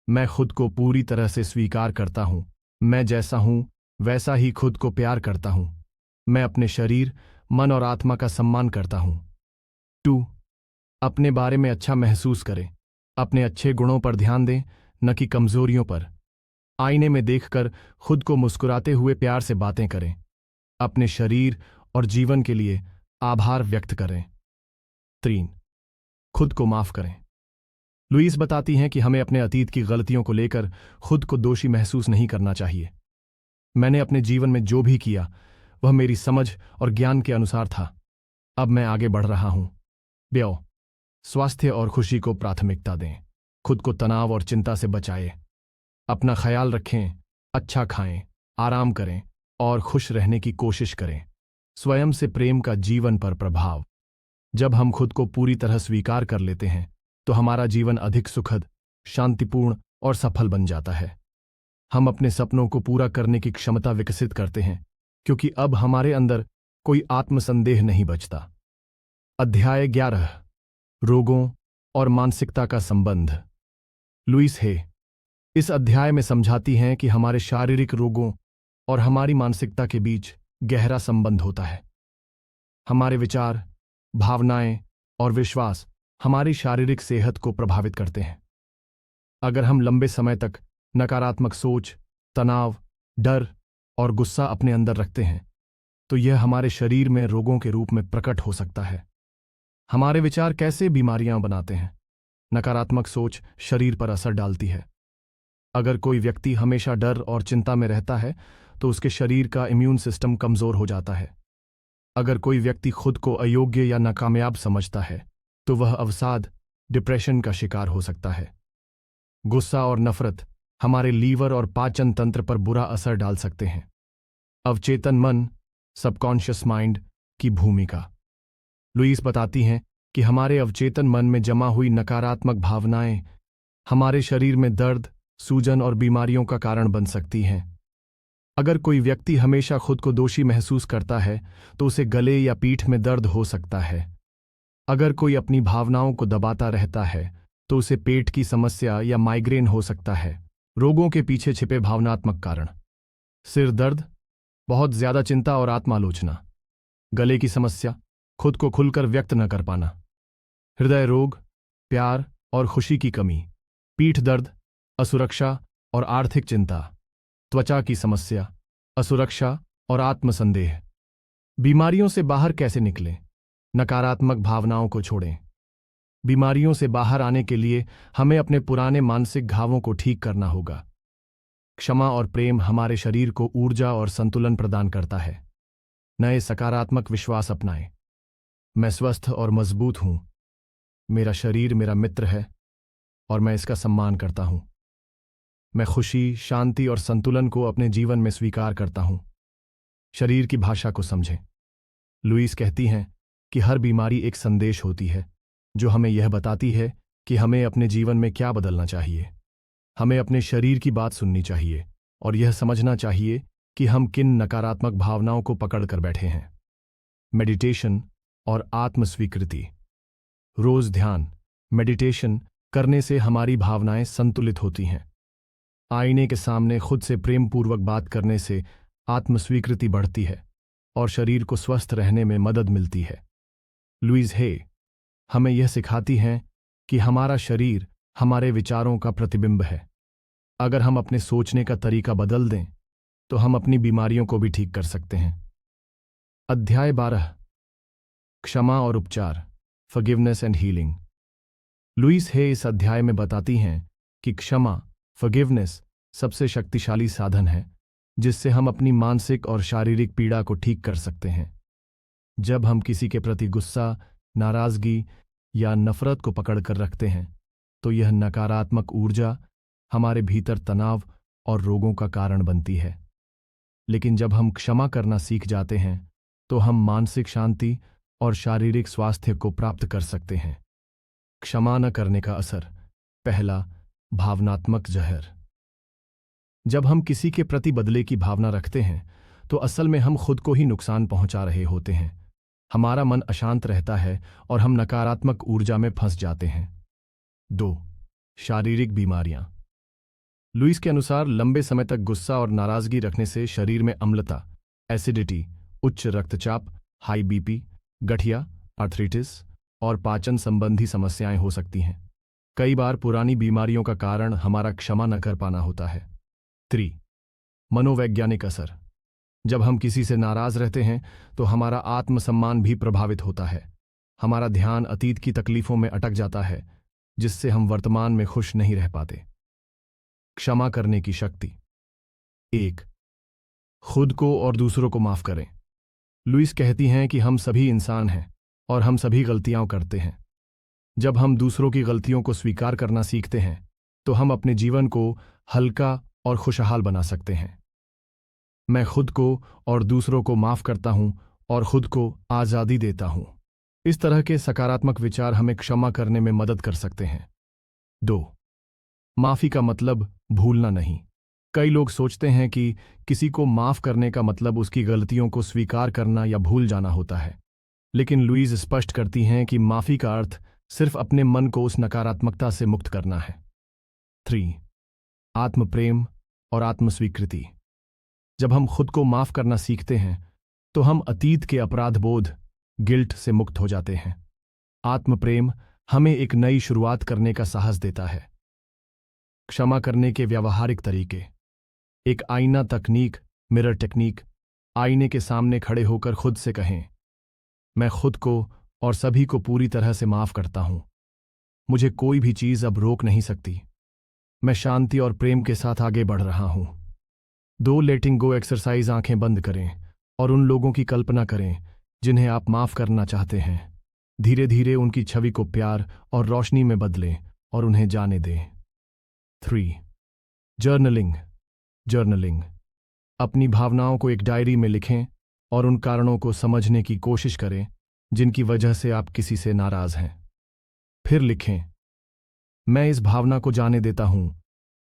मैं खुद को पूरी तरह से स्वीकार करता हूं। मैं जैसा हूं वैसा ही खुद को प्यार करता हूं। मैं अपने शरीर, मन और आत्मा का सम्मान करता हूं। 2. अपने बारे में अच्छा महसूस करें। अपने अच्छे गुणों पर ध्यान दें, न कि कमजोरियों पर। आईने में देखकर खुद को मुस्कुराते हुए प्यार से बातें करें। अपने शरीर और जीवन के लिए आभार व्यक्त करें। 3. खुद को माफ करें। लुईस बताती हैं कि हमें अपने अतीत की गलतियों को लेकर खुद को दोषी महसूस नहीं करना चाहिए। मैंने अपने जीवन में जो भी किया वह मेरी समझ और ज्ञान के अनुसार था। अब मैं आगे बढ़ रहा हूं। ब्यो, स्वास्थ्य और खुशी को प्राथमिकता दें। खुद को तनाव और चिंता से बचाएं। अपना ख्याल रखें, अच्छा खाएं, आराम करें और खुश रहने की कोशिश करें। स्वयं से प्रेम का जीवन पर प्रभाव। जब हम खुद को पूरी तरह स्वीकार कर लेते हैं तो हमारा जीवन अधिक सुखद, शांतिपूर्ण और सफल बन जाता है। हम अपने सपनों को पूरा करने की क्षमता विकसित करते हैं क्योंकि अब हमारे अंदर कोई आत्मसंदेह नहीं बचता। अध्याय 11, रोगों और मानसिकता का संबंध। लुईस हे इस अध्याय में समझाती हैं कि हमारे शारीरिक रोगों और हमारी मानसिकता के बीच गहरा संबंध होता है। हमारे विचार, भावनाएं और विश्वास हमारी शारीरिक सेहत को प्रभावित करते हैं। अगर हम लंबे समय तक नकारात्मक सोच, तनाव, डर और गुस्सा अपने अंदर रखते हैं तो यह हमारे शरीर में रोगों के रूप में प्रकट हो सकता है। हमारे विचार कैसे बीमारियां बनाते हैं? नकारात्मक सोच शरीर पर असर डालती है। अगर कोई व्यक्ति हमेशा डर और चिंता में रहता है तो उसके शरीर का इम्यून सिस्टम कमजोर हो जाता है। अगर कोई व्यक्ति खुद को अयोग्य या नाकामयाब समझता है तो वह अवसाद, डिप्रेशन का शिकार हो सकता है। गुस्सा और नफरत हमारे लीवर और पाचन तंत्र पर बुरा असर डाल सकते हैं। अवचेतन मन, सबकॉन्शियस माइंड की भूमिका। लुईस बताती हैं कि हमारे अवचेतन मन में जमा हुई नकारात्मक भावनाएं हमारे शरीर में दर्द, सूजन और बीमारियों का कारण बन सकती हैं। अगर कोई व्यक्ति हमेशा खुद को दोषी महसूस करता है तो उसे गले या पीठ में दर्द हो सकता है। अगर कोई अपनी भावनाओं को दबाता रहता है तो उसे पेट की समस्या या माइग्रेन हो सकता है। रोगों के पीछे छिपे भावनात्मक कारण: सिर दर्द, बहुत ज्यादा चिंता और आत्मालोचना। गले की समस्या, खुद को खुलकर व्यक्त न कर पाना। हृदय रोग, प्यार और खुशी की कमी। पीठ दर्द, असुरक्षा और आर्थिक चिंता। त्वचा की समस्या, असुरक्षा और आत्मसंदेह। बीमारियों से बाहर कैसे निकलें? नकारात्मक भावनाओं को छोड़ें। बीमारियों से बाहर आने के लिए हमें अपने पुराने मानसिक घावों को ठीक करना होगा। क्षमा और प्रेम हमारे शरीर को ऊर्जा और संतुलन प्रदान करता है। नए सकारात्मक विश्वास अपनाएं। मैं स्वस्थ और मजबूत हूं। मेरा शरीर मेरा मित्र है और मैं इसका सम्मान करता हूं। मैं खुशी, शांति और संतुलन को अपने जीवन में स्वीकार करता हूं। शरीर की भाषा को समझें। लुईस कहती हैं कि हर बीमारी एक संदेश होती है जो हमें यह बताती है कि हमें अपने जीवन में क्या बदलना चाहिए। हमें अपने शरीर की बात सुननी चाहिए और यह समझना चाहिए कि हम किन नकारात्मक भावनाओं को पकड़ कर बैठे हैं। मेडिटेशन और आत्मस्वीकृति। रोज ध्यान, मेडिटेशन करने से हमारी भावनाएं संतुलित होती हैं। आईने के सामने खुद से प्रेमपूर्वक बात करने से आत्मस्वीकृति बढ़ती है और शरीर को स्वस्थ रहने में मदद मिलती है। लुईस हे हमें यह सिखाती हैं कि हमारा शरीर हमारे विचारों का प्रतिबिंब है। अगर हम अपने सोचने का तरीका बदल दें तो हम अपनी बीमारियों को भी ठीक कर सकते हैं। अध्याय 12, क्षमा और उपचार, forgiveness and healing. Lewis Hay इस अध्याय में बताती हैं कि क्षमा, फॉरगिवनेस सबसे शक्तिशाली साधन है जिससे हम अपनी मानसिक और शारीरिक पीड़ा को ठीक कर सकते हैं। जब हम किसी के प्रति गुस्सा, नाराजगी या नफरत को पकड़कर रखते हैं तो यह नकारात्मक ऊर्जा हमारे भीतर तनाव और रोगों का कारण बनती है। लेकिन जब हम क्षमा करना सीख जाते हैं तो हम मानसिक शांति और शारीरिक स्वास्थ्य को प्राप्त कर सकते हैं। क्षमा न करने का असर। पहला, भावनात्मक जहर। जब हम किसी के प्रति बदले की भावना रखते हैं तो असल में हम खुद को ही नुकसान पहुंचा रहे होते हैं। हमारा मन अशांत रहता है और हम नकारात्मक ऊर्जा में फंस जाते हैं। 2, शारीरिक बीमारियां। लुईस के अनुसार लंबे समय तक गुस्सा और नाराजगी रखने से शरीर में अम्लता, एसिडिटी, उच्च रक्तचाप, हाई बीपी, गठिया, आर्थराइटिस और पाचन संबंधी समस्याएं हो सकती हैं। कई बार पुरानी बीमारियों का कारण हमारा क्षमा न कर पाना होता है। 3, मनोवैज्ञानिक असर। जब हम किसी से नाराज रहते हैं तो हमारा आत्मसम्मान भी प्रभावित होता है। हमारा ध्यान अतीत की तकलीफों में अटक जाता है जिससे हम वर्तमान में खुश नहीं रह पाते। क्षमा करने की शक्ति। 1, खुद को और दूसरों को माफ करें। लुईस कहती हैं कि हम सभी इंसान हैं और हम सभी गलतियां करते हैं। जब हम दूसरों की गलतियों को स्वीकार करना सीखते हैं तो हम अपने जीवन को हल्का और खुशहाल बना सकते हैं। मैं खुद को और दूसरों को माफ करता हूं और खुद को आज़ादी देता हूं। इस तरह के सकारात्मक विचार हमें क्षमा करने में मदद कर सकते हैं। 2, माफी का मतलब भूलना नहीं। कई लोग सोचते हैं कि किसी को माफ करने का मतलब उसकी गलतियों को स्वीकार करना या भूल जाना होता है। लेकिन लुईस स्पष्ट करती हैं कि माफी का अर्थ सिर्फ अपने मन को उस नकारात्मकता से मुक्त करना है। 3, आत्मप्रेम और आत्मस्वीकृति। जब हम खुद को माफ करना सीखते हैं तो हम अतीत के अपराध बोध, गिल्ट से मुक्त हो जाते हैं। आत्मप्रेम हमें एक नई शुरुआत करने का साहस देता है। क्षमा करने के व्यावहारिक तरीके। एक आईना तकनीक, मिरर टेक्निक। आईने के सामने खड़े होकर खुद से कहें, मैं खुद को और सभी को पूरी तरह से माफ करता हूं। मुझे कोई भी चीज अब रोक नहीं सकती। मैं शांति और प्रेम के साथ आगे बढ़ रहा हूं। 2 लेटिंग गो एक्सरसाइज। आंखें बंद करें और उन लोगों की कल्पना करें जिन्हें आप माफ करना चाहते हैं। धीरे धीरे उनकी छवि को प्यार और रोशनी में बदलें और उन्हें जाने दें। 3 जर्नलिंग। जर्नलिंग अपनी भावनाओं को एक डायरी में लिखें और उन कारणों को समझने की कोशिश करें जिनकी वजह से आप किसी से नाराज हैं। फिर लिखें, मैं इस भावना को जाने देता हूं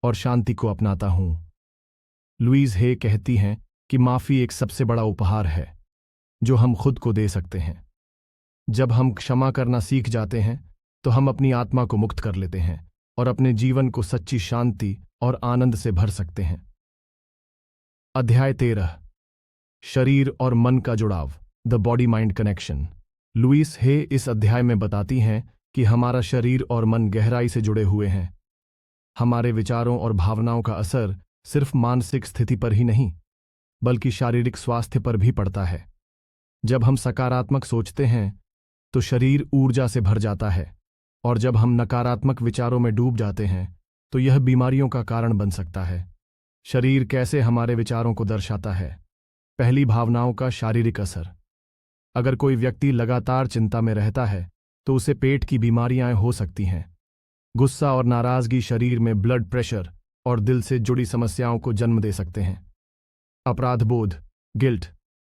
और शांति को अपनाता हूं। लुईज हे कहती हैं कि माफी एक सबसे बड़ा उपहार है जो हम खुद को दे सकते हैं। जब हम क्षमा करना सीख जाते हैं तो हम अपनी आत्मा को मुक्त कर लेते हैं और अपने जीवन को सच्ची शांति और आनंद से भर सकते हैं। अध्याय 13 शरीर और मन का जुड़ाव, the body mind connection. Louise Hay इस अध्याय में बताती हैं कि हमारा शरीर और मन गहराई से जुड़े हुए हैं। हमारे विचारों और भावनाओं का असर सिर्फ मानसिक स्थिति पर ही नहीं बल्कि शारीरिक स्वास्थ्य पर भी पड़ता है। जब हम सकारात्मक सोचते हैं तो शरीर ऊर्जा से भर जाता है और जब हम नकारात्मक विचारों में डूब जाते हैं तो यह बीमारियों का कारण बन सकता है। शरीर कैसे हमारे विचारों को दर्शाता है? पहली, भावनाओं का शारीरिक असर। अगर कोई व्यक्ति लगातार चिंता में रहता है तो उसे पेट की बीमारियां हो सकती हैं। गुस्सा और नाराजगी शरीर में ब्लड प्रेशर और दिल से जुड़ी समस्याओं को जन्म दे सकते हैं। अपराध बोध, गिल्ट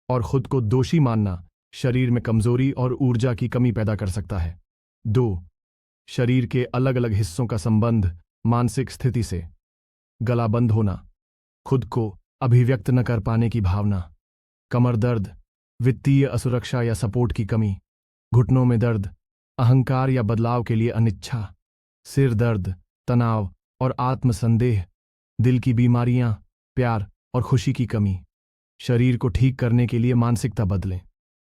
और खुद को दोषी मानना शरीर में कमजोरी और ऊर्जा की कमी पैदा कर सकता है। 2 शरीर के अलग अलग हिस्सों का संबंध मानसिक स्थिति से। गला बंद होना, खुद को अभिव्यक्त न कर पाने की भावना, कमर दर्द, वित्तीय असुरक्षा या सपोर्ट की कमी, घुटनों में दर्द, अहंकार या बदलाव के लिए अनिच्छा, सिर दर्द, तनाव और आत्मसंदेह, दिल की बीमारियां, प्यार और खुशी की कमी। शरीर को ठीक करने के लिए मानसिकता बदलें।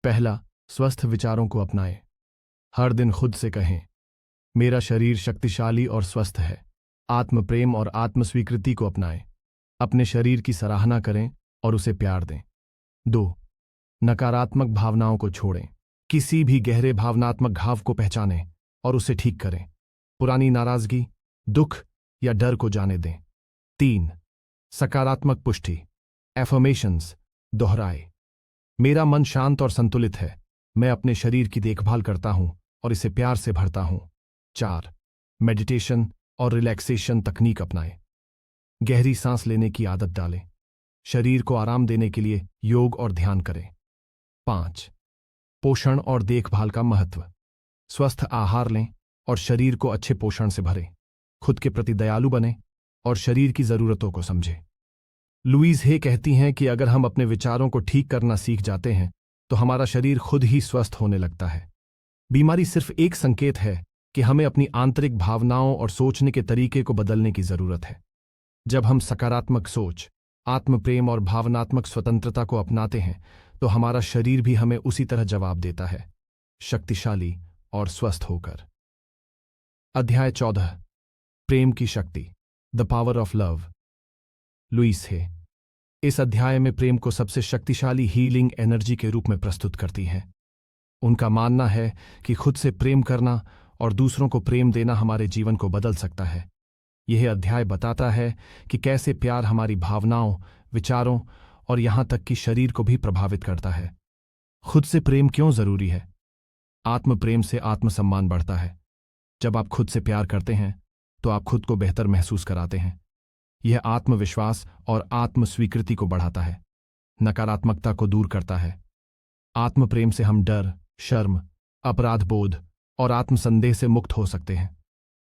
पहला, स्वस्थ विचारों को अपनाएं। हर दिन खुद से कहें, मेरा शरीर शक्तिशाली और स्वस्थ है। आत्म प्रेम और आत्मस्वीकृति को अपनाएं। अपने शरीर की सराहना करें और उसे प्यार दें। 2 नकारात्मक भावनाओं को छोड़ें। किसी भी गहरे भावनात्मक घाव को पहचानें और उसे ठीक करें। पुरानी नाराजगी, दुख या डर को जाने दें। 3 सकारात्मक पुष्टि, एफर्मेशंस दोहराए। मेरा मन शांत और संतुलित है। मैं अपने शरीर की देखभाल करता हूं और इसे प्यार से भरता हूं। 4 मेडिटेशन और रिलैक्सेशन तकनीक अपनाएं। गहरी सांस लेने की आदत डालें। शरीर को आराम देने के लिए योग और ध्यान करें। 5 पोषण और देखभाल का महत्व। स्वस्थ आहार लें और शरीर को अच्छे पोषण से भरें। खुद के प्रति दयालु बनें और शरीर की जरूरतों को समझें। लुईज हे कहती हैं कि अगर हम अपने विचारों को ठीक करना सीख जाते हैं तो हमारा शरीर खुद ही स्वस्थ होने लगता है। बीमारी सिर्फ एक संकेत है कि हमें अपनी आंतरिक भावनाओं और सोचने के तरीके को बदलने की जरूरत है। जब हम सकारात्मक सोच, आत्म प्रेम और भावनात्मक स्वतंत्रता को अपनाते हैं तो हमारा शरीर भी हमें उसी तरह जवाब देता है, शक्तिशाली और स्वस्थ होकर। अध्याय 14 प्रेम की शक्ति, the power of love. Louise Hay इस अध्याय में प्रेम को सबसे शक्तिशाली हीलिंग एनर्जी के रूप में प्रस्तुत करती हैं। उनका मानना है कि खुद से प्रेम करना और दूसरों को प्रेम देना हमारे जीवन को बदल सकता है। यह अध्याय बताता है कि कैसे प्यार हमारी भावनाओं, विचारों और यहां तक कि शरीर को भी प्रभावित करता है। खुद से प्रेम क्यों जरूरी है? आत्म प्रेम से आत्मसम्मान बढ़ता है। जब आप खुद से प्यार करते हैं तो आप खुद को बेहतर महसूस कराते हैं। यह आत्मविश्वास और आत्म स्वीकृति को बढ़ाता है, नकारात्मकता को दूर करता है। आत्म प्रेम से हम डर, शर्म, अपराध बोध और आत्मसंदेह से मुक्त हो सकते हैं।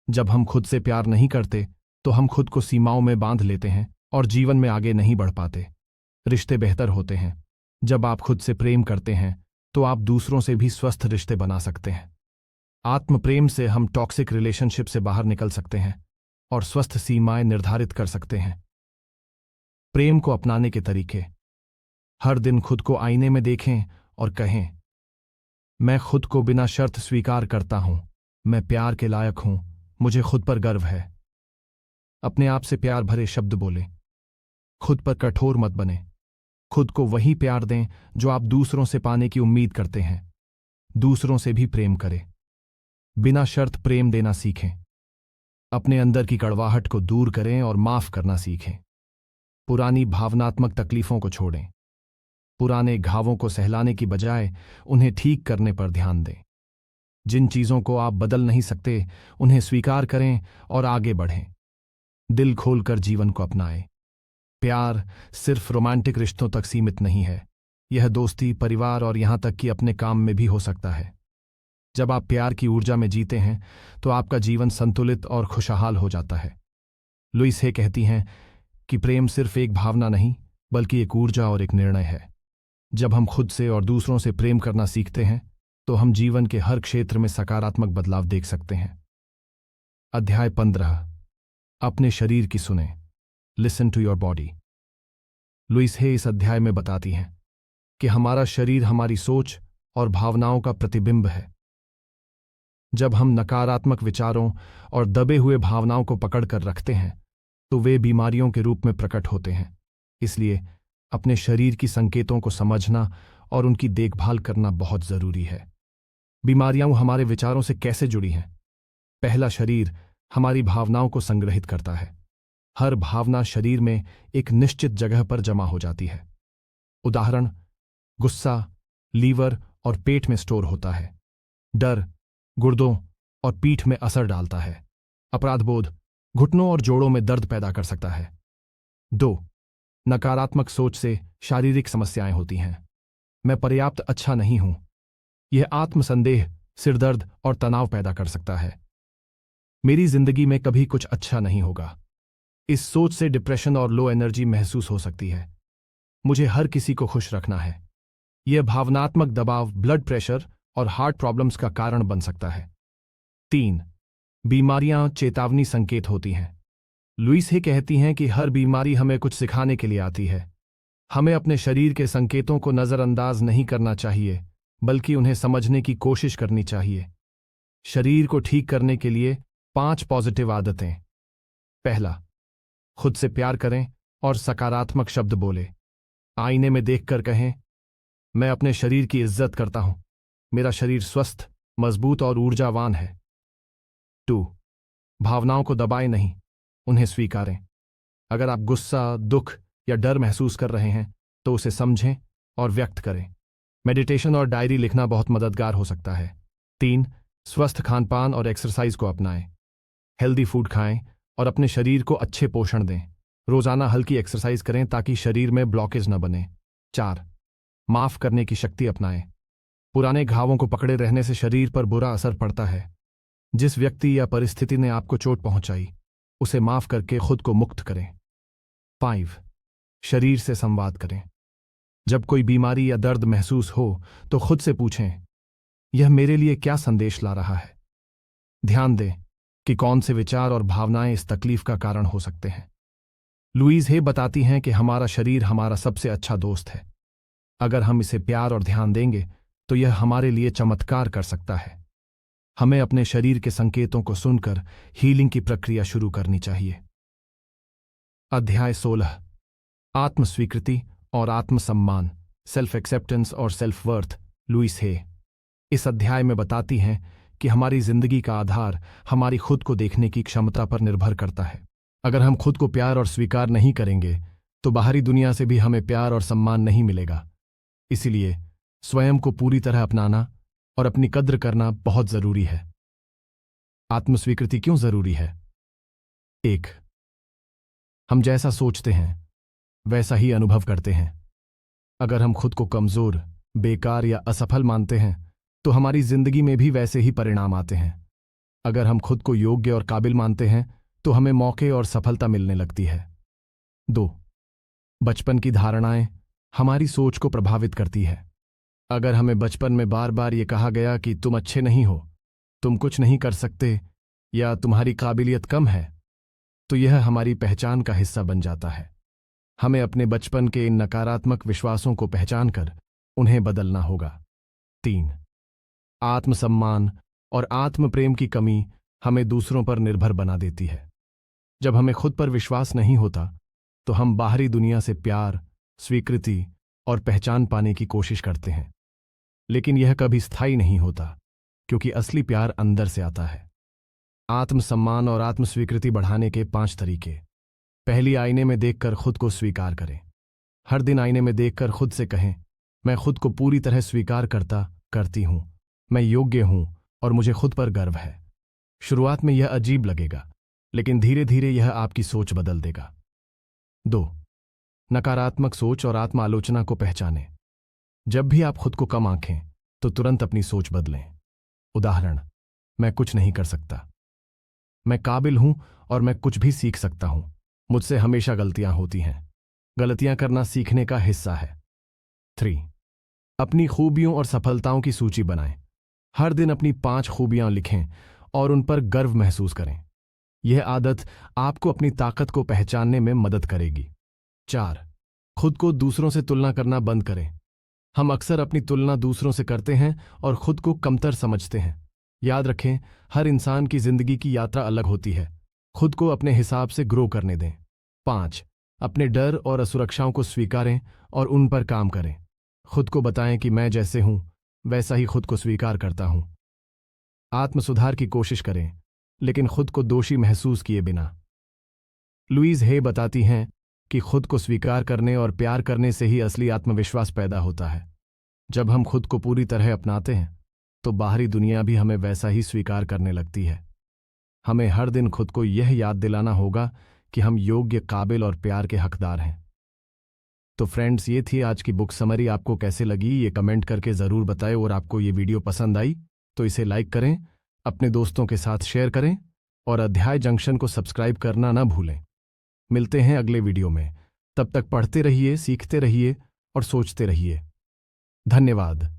जब हम खुद से प्यार नहीं करते तो हम खुद को सीमाओं में बांध लेते हैं और जीवन में आगे नहीं बढ़ पाते। रिश्ते बेहतर होते हैं। जब आप खुद से प्रेम करते हैं तो आप दूसरों से भी स्वस्थ रिश्ते बना सकते हैं। आत्म प्रेम से हम टॉक्सिक रिलेशनशिप से बाहर निकल सकते हैं और स्वस्थ सीमाएं निर्धारित कर सकते हैं। प्रेम को अपनाने के तरीके। हर दिन खुद को आईने में देखें और कहें, मैं खुद को बिना शर्त स्वीकार करता हूं। मैं प्यार के लायक हूं। मुझे खुद पर गर्व है। अपने आप से प्यार भरे शब्द बोलें। खुद पर कठोर मत बने। खुद को वही प्यार दें जो आप दूसरों से पाने की उम्मीद करते हैं। दूसरों से भी प्रेम करें। बिना शर्त प्रेम देना सीखें। अपने अंदर की कड़वाहट को दूर करें और माफ करना सीखें। पुरानी भावनात्मक तकलीफों को छोड़ें। पुराने घावों को सहलाने की बजाय उन्हें ठीक करने पर ध्यान दें। जिन चीजों को आप बदल नहीं सकते, उन्हें स्वीकार करें और आगे बढ़ें। दिल खोलकर जीवन को अपनाएं। प्यार सिर्फ रोमांटिक रिश्तों तक सीमित नहीं है। यह दोस्ती, परिवार और यहां तक कि अपने काम में भी हो सकता है। जब आप प्यार की ऊर्जा में जीते हैं तो आपका जीवन संतुलित और खुशहाल हो जाता है। लुइस हे कहती हैं कि प्रेम सिर्फ एक भावना नहीं, बल्कि एक ऊर्जा और एक निर्णय है। जब हम खुद से और दूसरों से प्रेम करना सीखते हैं तो हम जीवन के हर क्षेत्र में सकारात्मक बदलाव देख सकते हैं। अध्याय 15। अपने शरीर की सुने। Listen to your body. Louise Hay इस अध्याय में बताती हैं कि हमारा शरीर हमारी सोच और भावनाओं का प्रतिबिंब है। जब हम नकारात्मक विचारों और दबे हुए भावनाओं को पकड़कर रखते हैं तो वे बीमारियों के रूप में प्रकट होते हैं। इसलिए अपने शरीर की संकेतों को समझना और उनकी देखभाल करना बहुत जरूरी है। बीमारियां हमारे विचारों से कैसे जुड़ी हैं? पहला, शरीर हमारी भावनाओं को संग्रहित करता है। हर भावना शरीर में एक निश्चित जगह पर जमा हो जाती है। उदाहरण, गुस्सा लीवर और पेट में स्टोर होता है। डर गुर्दों और पीठ में असर डालता है। अपराधबोध घुटनों और जोड़ों में दर्द पैदा कर सकता है। 2, नकारात्मक सोच से शारीरिक समस्याएं होती हैं। मैं पर्याप्त अच्छा नहीं हूं। यह आत्मसंदेह, सिरदर्द और तनाव पैदा कर सकता है। मेरी जिंदगी में कभी कुछ अच्छा नहीं होगा। इस सोच से डिप्रेशन और लो एनर्जी महसूस हो सकती है। मुझे हर किसी को खुश रखना है। यह भावनात्मक दबाव ब्लड प्रेशर और हार्ट प्रॉब्लम्स का कारण बन सकता है। 3, बीमारियां चेतावनी संकेत होती हैं। लुइस हे कहती हैं कि हर बीमारी हमें कुछ सिखाने के लिए आती है। हमें अपने शरीर के संकेतों को नजरअंदाज नहीं करना चाहिए, बल्कि उन्हें समझने की कोशिश करनी चाहिए। शरीर को ठीक करने के लिए 5 पॉजिटिव आदतें। पहला, खुद से प्यार करें और सकारात्मक शब्द बोले। आईने में देखकर कहें, मैं अपने शरीर की इज्जत करता हूं। मेरा शरीर स्वस्थ, मजबूत और ऊर्जावान है। 2, भावनाओं को दबाएं नहीं, उन्हें स्वीकारें। अगर आप गुस्सा, दुख या डर महसूस कर रहे हैं तो उसे समझें और व्यक्त करें। मेडिटेशन और डायरी लिखना बहुत मददगार हो सकता है। 3, स्वस्थ खानपान और एक्सरसाइज को अपनाएं। हेल्दी फूड खाएं और अपने शरीर को अच्छे पोषण दें। रोजाना हल्की एक्सरसाइज करें ताकि शरीर में ब्लॉकेज न बने। 4, माफ करने की शक्ति अपनाएं। पुराने घावों को पकड़े रहने से शरीर पर बुरा असर पड़ता है। जिस व्यक्ति या परिस्थिति ने आपको चोट पहुंचाई, उसे माफ करके खुद को मुक्त करें। 5, शरीर से संवाद करें। जब कोई बीमारी या दर्द महसूस हो तो खुद से पूछें, यह मेरे लिए क्या संदेश ला रहा है? ध्यान दें कि कौन से विचार और भावनाएं इस तकलीफ का कारण हो सकते हैं। लुइस हे बताती हैं कि हमारा शरीर हमारा सबसे अच्छा दोस्त है। अगर हम इसे प्यार और ध्यान देंगे तो यह हमारे लिए चमत्कार कर सकता है। हमें अपने शरीर के संकेतों को सुनकर हीलिंग की प्रक्रिया शुरू करनी चाहिए। अध्याय 16, आत्मस्वीकृति और आत्मसम्मान, सेल्फ एक्सेप्टेंस और सेल्फ वर्थ। लुइस हे इस अध्याय में बताती हैं कि हमारी जिंदगी का आधार हमारी खुद को देखने की क्षमता पर निर्भर करता है। अगर हम खुद को प्यार और स्वीकार नहीं करेंगे तो बाहरी दुनिया से भी हमें प्यार और सम्मान नहीं मिलेगा। इसीलिए स्वयं को पूरी तरह अपनाना और अपनी कद्र करना बहुत जरूरी है। आत्मस्वीकृति क्यों जरूरी है? 1, हम जैसा सोचते हैं वैसा ही अनुभव करते हैं। अगर हम खुद को कमजोर, बेकार या असफल मानते हैं तो हमारी जिंदगी में भी वैसे ही परिणाम आते हैं। अगर हम खुद को योग्य और काबिल मानते हैं तो हमें मौके और सफलता मिलने लगती है। 2, बचपन की धारणाएं हमारी सोच को प्रभावित करती है। अगर हमें बचपन में बार बार ये कहा गया कि तुम अच्छे नहीं हो, तुम कुछ नहीं कर सकते या तुम्हारी काबिलियत कम है, तो यह हमारी पहचान का हिस्सा बन जाता है। हमें अपने बचपन के इन नकारात्मक विश्वासों को पहचानकर उन्हें बदलना होगा। 3, आत्मसम्मान और आत्मप्रेम की कमी हमें दूसरों पर निर्भर बना देती है। जब हमें खुद पर विश्वास नहीं होता तो हम बाहरी दुनिया से प्यार, स्वीकृति और पहचान पाने की कोशिश करते हैं, लेकिन यह कभी स्थायी नहीं होता क्योंकि असली प्यार अंदर से आता है। आत्मसम्मान और आत्मस्वीकृति बढ़ाने के 5 तरीके। पहली, आईने में देखकर खुद को स्वीकार करें। हर दिन आईने में देखकर खुद से कहें, मैं खुद को पूरी तरह स्वीकार करती हूं, मैं योग्य हूं और मुझे खुद पर गर्व है। शुरुआत में यह अजीब लगेगा, लेकिन धीरे धीरे यह आपकी सोच बदल देगा। 2, नकारात्मक सोच और आत्म आलोचना को पहचानें। जब भी आप खुद को कम आंकें तो तुरंत अपनी सोच बदलें। उदाहरण, मैं कुछ नहीं कर सकता, मैं काबिल हूं और मैं कुछ भी सीख सकता हूं, मुझसे हमेशा गलतियां होती हैं। गलतियां करना सीखने का हिस्सा है। 3, अपनी खूबियों और सफलताओं की सूची बनाएं। हर दिन अपनी 5 खूबियां लिखें और उन पर गर्व महसूस करें। यह आदत आपको अपनी ताकत को पहचानने में मदद करेगी। 4, खुद को दूसरों से तुलना करना बंद करें। हम अक्सर अपनी तुलना दूसरों से करते हैं और खुद को कमतर समझते हैं। याद रखें, हर इंसान की जिंदगी की यात्रा अलग होती है। खुद को अपने हिसाब से ग्रो करने दें। 5, अपने डर और असुरक्षाओं को स्वीकारें और उन पर काम करें। खुद को बताएं कि मैं जैसे हूं वैसा ही खुद को स्वीकार करता हूं। आत्मसुधार की कोशिश करें, लेकिन खुद को दोषी महसूस किए बिना। लुईज हे बताती हैं कि खुद को स्वीकार करने और प्यार करने से ही असली आत्मविश्वास पैदा होता है। जब हम खुद को पूरी तरह अपनाते हैं तो बाहरी दुनिया भी हमें वैसा ही स्वीकार करने लगती है। हमें हर दिन खुद को यह याद दिलाना होगा कि हम योग्य, काबिल और प्यार के हकदार हैं। तो फ्रेंड्स, ये थी आज की बुक समरी। आपको कैसे लगी ये कमेंट करके ज़रूर बताएं, और आपको ये वीडियो पसंद आई तो इसे लाइक करें, अपने दोस्तों के साथ शेयर करें और अध्याय जंक्शन को सब्सक्राइब करना ना भूलें। मिलते हैं अगले वीडियो में। तब तक पढ़ते रहिए, सीखते रहिए और सोचते रहिए। धन्यवाद।